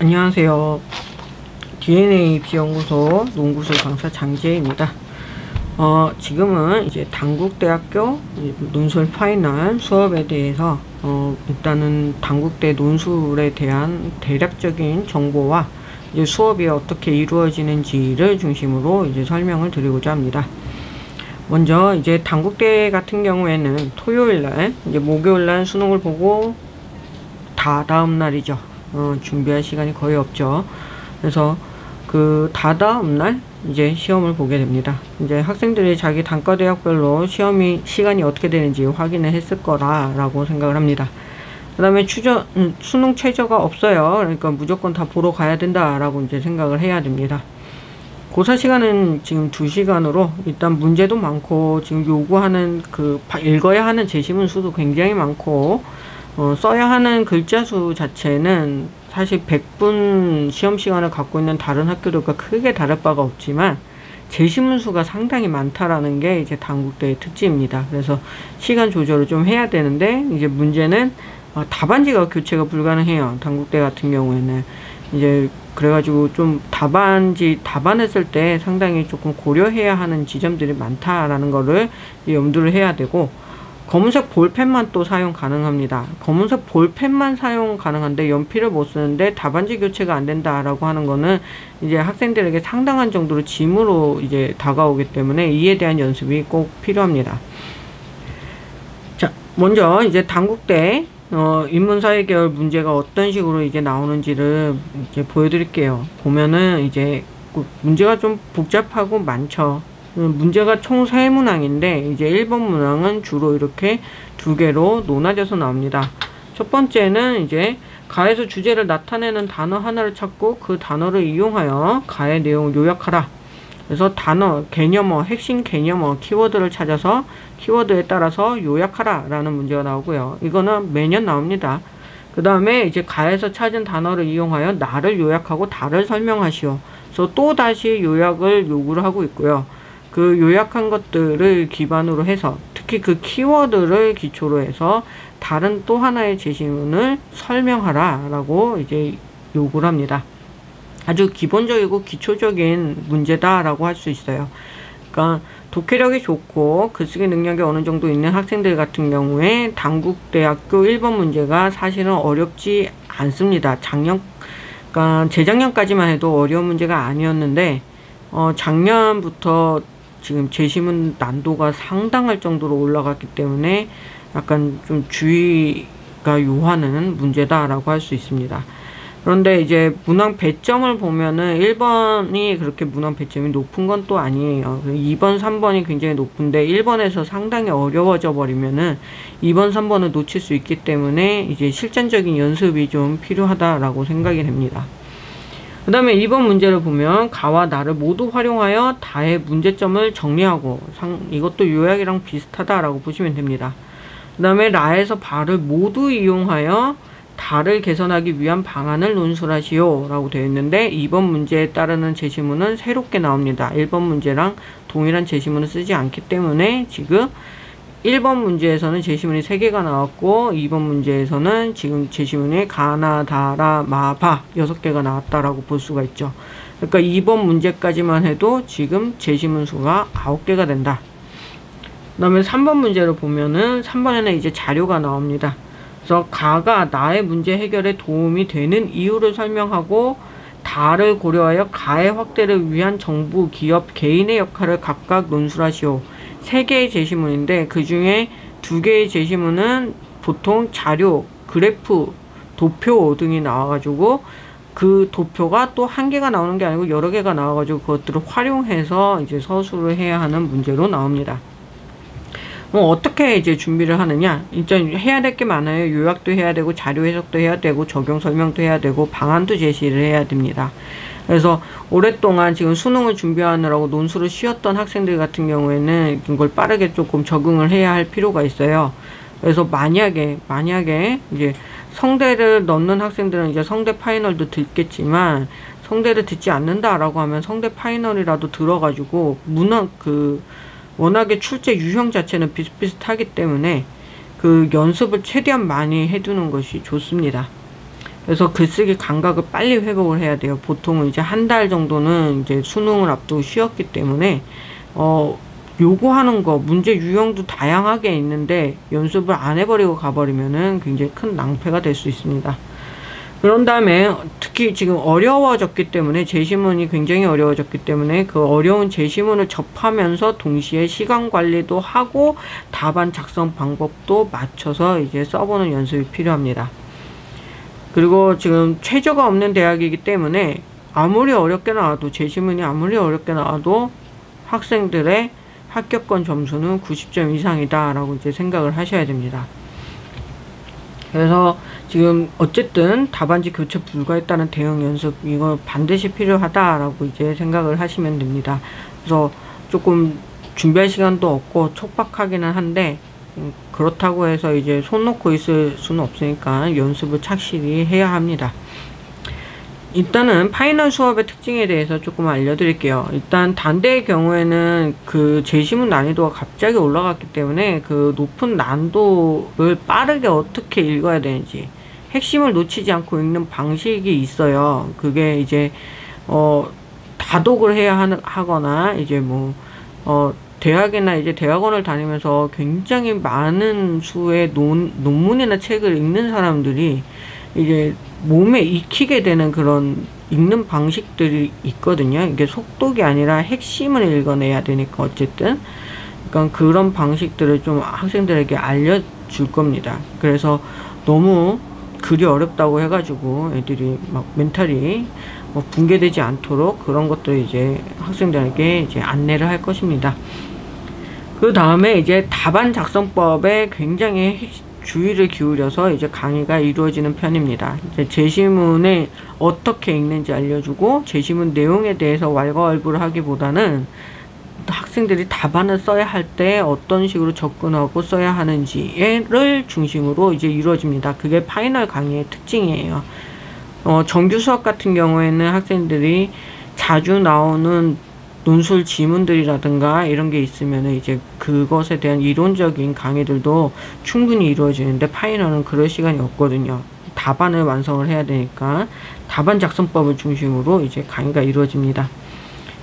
안녕하세요. DNA 입시연구소 농구술 강사 장지혜입니다. 지금은 이제 단국대학교 논술 파이널 수업에 대해서 일단은 단국대 논술에 대한 대략적인 정보와 이제 수업이 어떻게 이루어지는지를 중심으로 이제 설명을 드리고자 합니다. 먼저 이제 단국대 같은 경우에는 토요일날 이제 목요일날 수능을 보고 다음 날이죠. 준비할 시간이 거의 없죠. 그래서 그 다음 날 이제 시험을 보게 됩니다. 이제 학생들이 자기 단과대학별로 시간이 어떻게 되는지 확인을 했을 거라고 생각을 합니다. 그 다음에 수능 최저가 없어요. 그러니까 무조건 다 보러 가야 된다라고 이제 생각을 해야 됩니다. 고사 시간은 지금 2시간으로 일단 문제도 많고 지금 요구하는 읽어야 하는 제시문 수도 굉장히 많고 써야 하는 글자 수 자체는 사실 100분 시험 시간을 갖고 있는 다른 학교들과 크게 다를 바가 없지만 제시문 수가 상당히 많다라는 게 이제 단국대의 특징입니다. 그래서 시간 조절을 좀 해야 되는데 이제 문제는 답안지가 교체가 불가능해요. 단국대 같은 경우에는 이제 그래가지고 좀 답안했을 때 상당히 조금 고려해야 하는 지점들이 많다라는 거를 염두를 해야 되고, 검은색 볼펜만 또 사용 가능합니다. 검은색 볼펜만 사용 가능한데 연필을 못 쓰는데 답안지 교체가 안 된다라고 하는 거는 이제 학생들에게 상당한 정도로 짐으로 이제 다가오기 때문에 이에 대한 연습이 꼭 필요합니다. 자, 먼저 이제 단국대 인문사회 계열 문제가 어떤 식으로 이제 나오는지를 이제 보여드릴게요. 보면은 이제 문제가 좀 복잡하고 많죠. 문제가 총 3문항인데 이제 1번 문항은 주로 이렇게 2개로 나눠져서 나옵니다. 첫 번째는 이제 가에서 주제를 나타내는 단어 하나를 찾고 그 단어를 이용하여 가의 내용을 요약하라. 그래서 단어, 개념어, 핵심 개념어, 키워드를 찾아서 키워드에 따라서 요약하라 라는 문제가 나오고요. 이거는 매년 나옵니다. 그 다음에 이제 가에서 찾은 단어를 이용하여 나를 요약하고 다를 설명하시오. 그래서 또 다시 요약을 요구를 하고 있고요. 그 요약한 것들을 기반으로 해서 특히 그 키워드를 기초로 해서 다른 또 하나의 제시문을 설명하라 라고 이제 요구를 합니다. 아주 기본적이고 기초적인 문제다라고 할 수 있어요. 그러니까 독해력이 좋고 글쓰기 능력이 어느 정도 있는 학생들 같은 경우에 단국대학교 1번 문제가 사실은 어렵지 않습니다. 그러니까 재작년까지만 해도 어려운 문제가 아니었는데 작년부터 지금 제시문 난도가 상당할 정도로 올라갔기 때문에 약간 좀 주의가 요하는 문제다라고 할 수 있습니다. 그런데 이제 문항 배점을 보면은 1번이 그렇게 문항 배점이 높은 건 또 아니에요. 2번, 3번이 굉장히 높은데 1번에서 상당히 어려워져 버리면은 2번, 3번을 놓칠 수 있기 때문에 이제 실전적인 연습이 좀 필요하다라고 생각이 됩니다. 그 다음에 2번 문제를 보면 가와 나를 모두 활용하여 다의 문제점을 정리하고, 이것도 요약이랑 비슷하다라고 보시면 됩니다. 그 다음에 라에서 바를 모두 이용하여 다를 개선하기 위한 방안을 논술하시오 라고 되어 있는데 2번 문제에 따르는 제시문은 새롭게 나옵니다. 1번 문제랑 동일한 제시문을 쓰지 않기 때문에 지금 1번 문제에서는 제시문이 3개가 나왔고 2번 문제에서는 지금 제시문이 가나, 다라, 마바 6개가 나왔다라고 볼 수가 있죠. 그러니까 2번 문제까지만 해도 지금 제시문 수가 9개가 된다. 그 다음에 3번 문제를 보면은 3번에는 이제 자료가 나옵니다. 그래서 가가 나의 문제 해결에 도움이 되는 이유를 설명하고 다를 고려하여 가의 확대를 위한 정부, 기업, 개인의 역할을 각각 논술하시오. 3개의 제시문인데 그 중에 2개의 제시문은 보통 자료, 그래프, 도표 등이 나와가지고 그 도표가 또 1개가 나오는 게 아니고 여러 개가 나와가지고 그것들을 활용해서 이제 서술을 해야 하는 문제로 나옵니다. 어떻게 이제 준비를 하느냐? 일단 해야 될 게 많아요. 요약도 해야 되고 자료 해석도 해야 되고 적용 설명도 해야 되고 방안도 제시를 해야 됩니다. 그래서 오랫동안 지금 수능을 준비하느라고 논술을 쉬었던 학생들 같은 경우에는 이걸 빠르게 조금 적응을 해야 할 필요가 있어요. 그래서 만약에 이제 성대를 넣는 학생들은 이제 성대 파이널도 듣겠지만 성대를 듣지 않는다라고 하면 성대 파이널이라도 들어가지고 워낙에 출제 유형 자체는 비슷비슷하기 때문에 그 연습을 최대한 많이 해두는 것이 좋습니다. 그래서 글쓰기 감각을 빨리 회복을 해야 돼요. 보통은 이제 한 달 정도는 이제 수능을 앞두고 쉬었기 때문에 요구하는 거 문제 유형도 다양하게 있는데 연습을 안 해버리고 가버리면은 굉장히 큰 낭패가 될 수 있습니다. 그런 다음에 특히 지금 어려워졌기 때문에 제시문이 굉장히 어려워졌기 때문에 그 어려운 제시문을 접하면서 동시에 시간 관리도 하고 답안 작성 방법도 맞춰서 이제 써보는 연습이 필요합니다. 그리고 지금 최저가 없는 대학이기 때문에 아무리 어렵게 나와도 제시문이 아무리 어렵게 나와도 학생들의 합격권 점수는 90점 이상이다 라고 이제 생각을 하셔야 됩니다. 그래서 지금 어쨌든 답안지 교체 불가했다는 대응 연습 이거 반드시 필요하다라고 이제 생각을 하시면 됩니다. 그래서 조금 준비할 시간도 없고 촉박하기는 한데 그렇다고 해서 이제 손 놓고 있을 수는 없으니까 연습을 착실히 해야 합니다. 일단은 파이널 수업의 특징에 대해서 조금 알려드릴게요. 일단 단대의 경우에는 그 제시문 난이도가 갑자기 올라갔기 때문에 그 높은 난도를 빠르게 어떻게 읽어야 되는지 핵심을 놓치지 않고 읽는 방식이 있어요. 그게 이제 다독을 해야 하거나 이제 뭐 대학이나 이제 대학원을 다니면서 굉장히 많은 수의 논문이나 책을 읽는 사람들이 이제 몸에 익히게 되는 그런 읽는 방식들이 있거든요. 이게 속독이 아니라 핵심을 읽어내야 되니까 어쨌든 그러니까 그런 방식들을 좀 학생들에게 알려줄 겁니다. 그래서 너무 글이 어렵다고 해가지고 애들이 막 멘탈이 붕괴되지 않도록 그런 것들 이제 학생들에게 이제 안내를 할 것입니다. 그 다음에 이제 답안 작성법에 굉장히 주의를 기울여서 이제 강의가 이루어지는 편입니다. 이제 제시문에 어떻게 읽는지 알려주고 제시문 내용에 대해서 왈가왈부를 하기보다는 학생들이 답안을 써야 할 때 어떤 식으로 접근하고 써야 하는지를 중심으로 이제 이루어집니다. 그게 파이널 강의의 특징이에요. 정규 수업 같은 경우에는 학생들이 자주 나오는 논술 지문들이라든가 이런 게 있으면 이제 그것에 대한 이론적인 강의들도 충분히 이루어지는데 파이널은 그럴 시간이 없거든요. 답안을 완성을 해야 되니까 답안 작성법을 중심으로 이제 강의가 이루어집니다.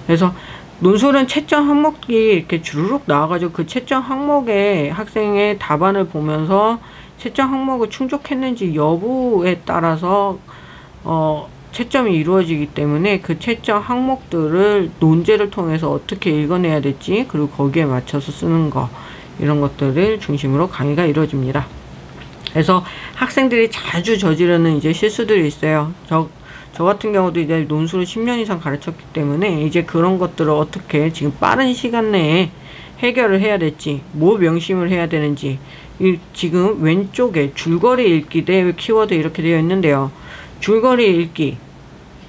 그래서 논술은 채점 항목이 이렇게 주르륵 나와가지고 그 채점 항목에 학생의 답안을 보면서 채점 항목을 충족했는지 여부에 따라서 채점이 이루어지기 때문에 그 채점 항목들을 논제를 통해서 어떻게 읽어내야 될지 그리고 거기에 맞춰서 쓰는 거 이런 것들을 중심으로 강의가 이루어집니다. 그래서 학생들이 자주 저지르는 이제 실수들이 있어요. 저 같은 경우도 이제 논술을 10년 이상 가르쳤기 때문에 이제 그런 것들을 어떻게 지금 빠른 시간 내에 해결을 해야 될지 뭐 명심을 해야 되는지 지금 왼쪽에 줄거리 읽기 대 키워드 이렇게 되어 있는데요. 줄거리 읽기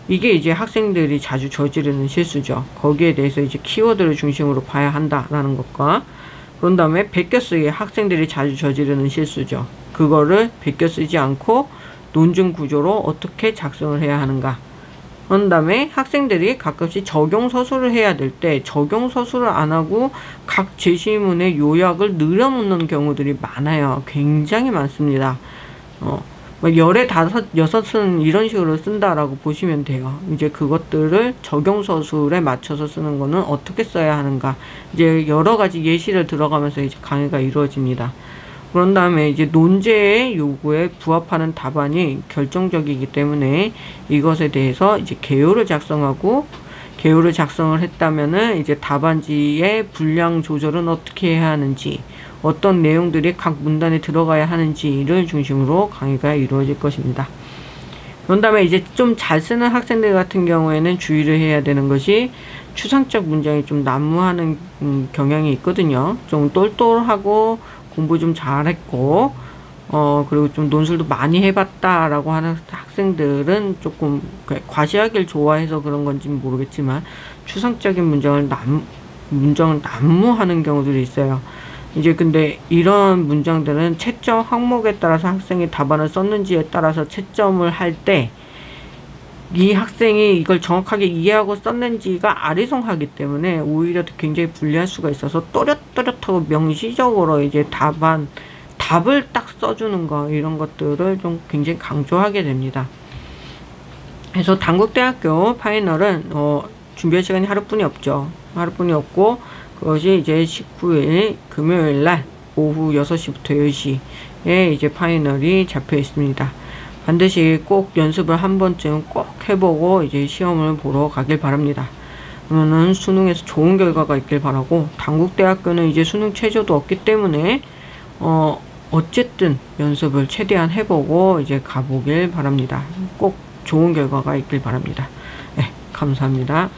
이게 이제 학생들이 자주 저지르는 실수죠. 거기에 대해서 이제 키워드를 중심으로 봐야 한다라는 것과 그런 다음에 베껴쓰기 학생들이 자주 저지르는 실수죠. 그거를 베껴 쓰지 않고 논증 구조로 어떻게 작성을 해야 하는가. 그런 다음에 학생들이 가끔씩 적용 서술을 해야 될 때 적용 서술을 안 하고 각 제시문의 요약을 늘어놓는 경우들이 많아요. 굉장히 많습니다. 열에 5, 6은 이런 식으로 쓴다라고 보시면 돼요. 이제 그것들을 적용서술에 맞춰서 쓰는 거는 어떻게 써야 하는가. 이제 여러 가지 예시를 들어가면서 이제 강의가 이루어집니다. 그런 다음에 이제 논제의 요구에 부합하는 답안이 결정적이기 때문에 이것에 대해서 이제 개요를 작성하고 개요를 작성을 했다면은 이제 답안지의 분량 조절은 어떻게 해야 하는지 어떤 내용들이 각 문단에 들어가야 하는지를 중심으로 강의가 이루어질 것입니다. 그런 다음에 이제 좀 잘 쓰는 학생들 같은 경우에는 주의를 해야 되는 것이 추상적 문장이 좀 난무하는 경향이 있거든요. 좀 똘똘하고 공부 좀 잘했고 그리고 좀 논술도 많이 해봤다라고 하는 학생들은 조금 과시하기를 좋아해서 그런 건지는 모르겠지만 추상적인 문장을 난무하는 경우들이 있어요. 이제 근데 이런 문장들은 채점 항목에 따라서 학생이 답안을 썼는지에 따라서 채점을 할 때 이 학생이 이걸 정확하게 이해하고 썼는지가 아리송하기 때문에 오히려 굉장히 불리할 수가 있어서 또렷또렷하고 명시적으로 이제 답을 딱 써주는 거 이런 것들을 좀 굉장히 강조하게 됩니다. 그래서 단국대학교 파이널은 준비할 시간이 하루뿐이 없죠. 하루뿐이 없고 그것이 이제 19일 금요일 날 오후 6시부터 10시에 이제 파이널이 잡혀 있습니다. 반드시 꼭 연습을 한 번쯤 꼭 해보고 이제 시험을 보러 가길 바랍니다. 그러면은 수능에서 좋은 결과가 있길 바라고, 단국대학교는 이제 수능 최저도 없기 때문에 어쨌든 연습을 최대한 해보고 이제 가보길 바랍니다. 꼭 좋은 결과가 있길 바랍니다. 네, 감사합니다.